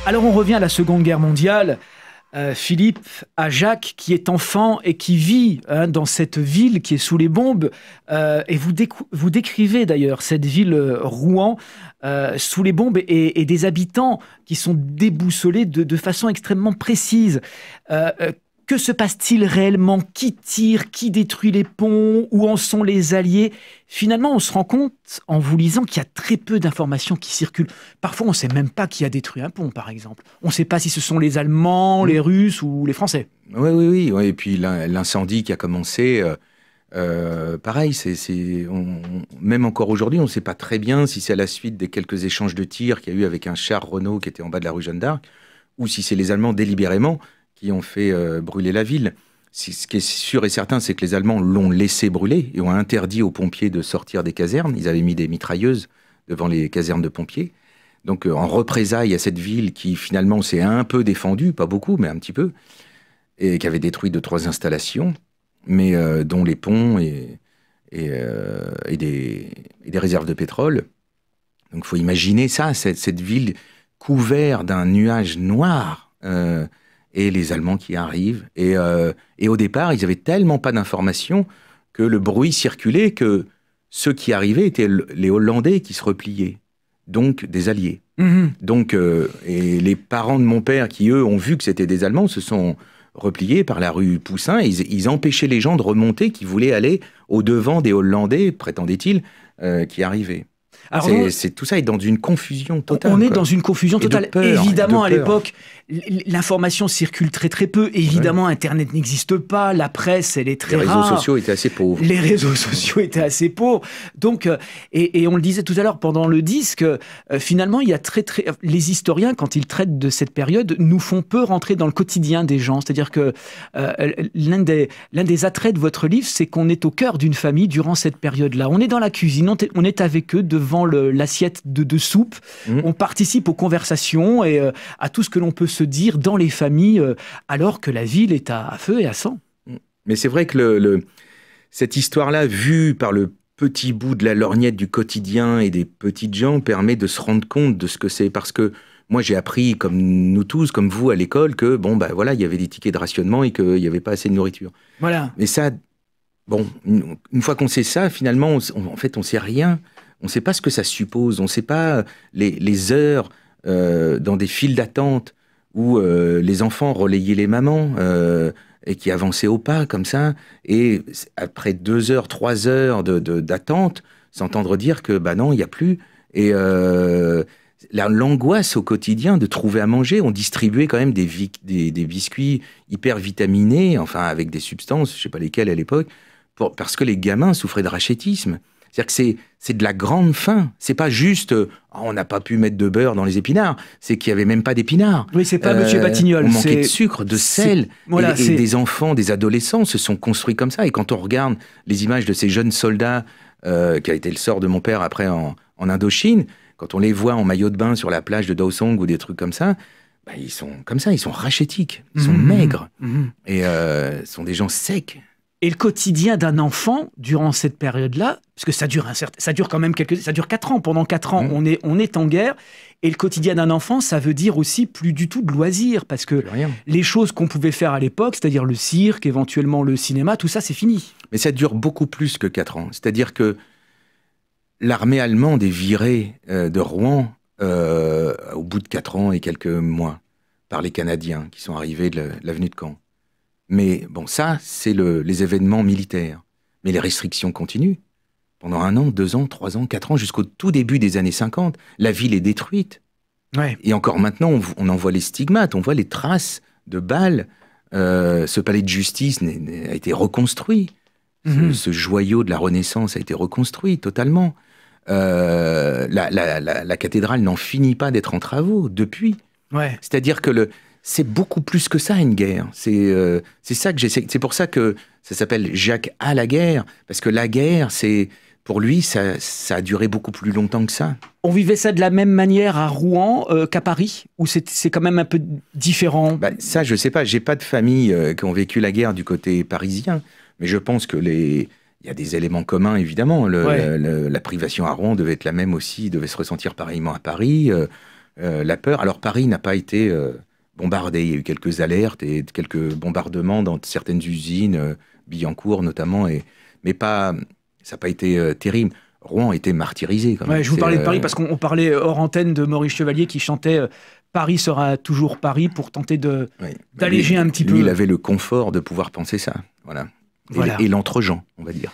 Alors on revient à la Seconde Guerre mondiale. Philippe, à Jacques, qui est enfant et qui vit dans cette ville qui est sous les bombes. Et vous décrivez d'ailleurs cette ville Rouen sous les bombes et des habitants qui sont déboussolés de façon extrêmement précise. Que se passe-t-il réellement? Qui tire? Qui détruit les ponts? Où en sont les Alliés? Finalement, on se rend compte, en vous lisant, qu'il y a très peu d'informations qui circulent. Parfois, on ne sait même pas qui a détruit un pont, par exemple. On ne sait pas si ce sont les Allemands, les Russes ou les Français. Oui. Et puis l'incendie qui a commencé, pareil, même encore aujourd'hui, on ne sait pas très bien si c'est à la suite des quelques échanges de tirs qu'il y a eu avec un char Renault qui était en bas de la rue Jeanne d'Arc, ou si c'est les Allemands délibérément qui ont fait brûler la ville. Ce qui est sûr et certain, c'est que les Allemands l'ont laissé brûler et ont interdit aux pompiers de sortir des casernes. Ils avaient mis des mitrailleuses devant les casernes de pompiers. Donc, en représailles à cette ville qui, finalement, s'est un peu défendue, pas beaucoup, mais un petit peu, et qui avait détruit 2-3 installations, mais dont les ponts et des réserves de pétrole. Donc, il faut imaginer ça, cette ville couverte d'un nuage noir, et les Allemands qui arrivent. Et au départ, ils n'avaient tellement pas d'informations que le bruit circulait que ceux qui arrivaient étaient les Hollandais qui se repliaient, donc des Alliés. Donc, et les parents de mon père, qui eux ont vu que c'était des Allemands, se sont repliés par la rue Poussin. Ils empêchaient les gens de remonter qui voulaient aller au-devant des Hollandais, prétendait-il, qui arrivaient. Alors, tout ça est dans une confusion totale. On est dans une confusion totale. Évidemment, à l'époque, l'information circule très très peu. Évidemment, Internet n'existe pas. La presse, elle est très rare. Les réseaux sociaux étaient assez pauvres. Les réseaux sociaux étaient assez pauvres. Donc, et on le disait tout à l'heure pendant le disque, finalement, il y a les historiens, quand ils traitent de cette période, nous font peu rentrer dans le quotidien des gens. C'est-à-dire que l'un des attraits de votre livre, c'est qu'on est au cœur d'une famille durant cette période-là. On est dans la cuisine, on est avec eux devant l'assiette de soupe. On participe aux conversations et à tout ce que l'on peut se dire dans les familles alors que la ville est à feu et à sang. Mais c'est vrai que cette histoire-là, vue par le petit bout de la lorgnette du quotidien et des petites gens, permet de se rendre compte de ce que c'est. Parce que moi, j'ai appris, comme nous tous, comme vous, à l'école, que voilà, il y avait des tickets de rationnement et qu'il n'y avait pas assez de nourriture. Voilà. Mais ça, une fois qu'on sait ça, finalement, en fait, on ne sait rien. On ne sait pas ce que ça suppose, on ne sait pas les heures dans des files d'attente où les enfants relayaient les mamans et qui avançaient au pas comme ça. Et après 2 heures, 3 heures d'attente, s'entendre dire que non, il n'y a plus. Et l'angoisse au quotidien de trouver à manger, on distribuait quand même des biscuits hyper vitaminés, enfin avec des substances, je ne sais pas lesquelles à l'époque, parce que les gamins souffraient de rachitisme. C'est-à-dire que c'est de la grande faim. C'est pas juste on n'a pas pu mettre de beurre dans les épinards. C'est qu'il y avait même pas d'épinards. Oui, c'est pas Monsieur Batignolles. On manquait de sucre, de sel. Voilà, et des enfants, des adolescents se sont construits comme ça. Et quand on regarde les images de ces jeunes soldats, qui a été le sort de mon père après en Indochine, quand on les voit en maillot de bain sur la plage de Dao Song ou des trucs comme ça, ils sont comme ça, ils sont rachétiques, ils sont maigres. Et sont des gens secs. Et le quotidien d'un enfant, durant cette période-là, parce que ça dure quand même ça dure 4 ans. Pendant 4 ans, on est en guerre. Et le quotidien d'un enfant, ça veut dire aussi plus du tout de loisirs. Parce que les choses qu'on pouvait faire à l'époque, c'est-à-dire le cirque, éventuellement le cinéma, tout ça, c'est fini. Mais ça dure beaucoup plus que 4 ans. C'est-à-dire que l'armée allemande est virée de Rouen au bout de 4 ans et quelques mois par les Canadiens qui sont arrivés de l'avenue de Caen. Mais ça, c'est les événements militaires. Mais les restrictions continuent. Pendant 1 an, 2 ans, 3 ans, 4 ans, jusqu'au tout début des années 50, la ville est détruite. Ouais. Et encore maintenant, on en voit les stigmates, on voit les traces de balles. Ce palais de justice a été reconstruit. Ce joyau de la Renaissance a été reconstruit totalement. La cathédrale n'en finit pas d'être en travaux depuis. Ouais. C'est-à-dire que c'est beaucoup plus que ça, une guerre. C'est ça que j'essaie. C'est pour ça que ça s'appelle Jacques à la guerre, parce que la guerre, pour lui, ça a duré beaucoup plus longtemps que ça. On vivait ça de la même manière à Rouen qu'à Paris, ou c'est quand même un peu différent? Ça, je sais pas. J'ai pas de famille qui ont vécu la guerre du côté parisien, mais je pense que il y a des éléments communs, évidemment. La privation à Rouen devait être la même aussi, devait se ressentir pareillement à Paris. la peur. Alors Paris n'a pas été bombardé. Il y a eu quelques alertes et quelques bombardements dans certaines usines, Billancourt notamment, mais pas, ça n'a pas été terrible. Rouen a été martyrisé quand même. Ouais, je vous parlais de Paris parce qu'on parlait hors antenne de Maurice Chevalier qui chantait Paris sera toujours Paris pour tenter d'alléger un petit peu. Lui, il avait le confort de pouvoir penser ça. Voilà. Et l'entre-gens, on va dire.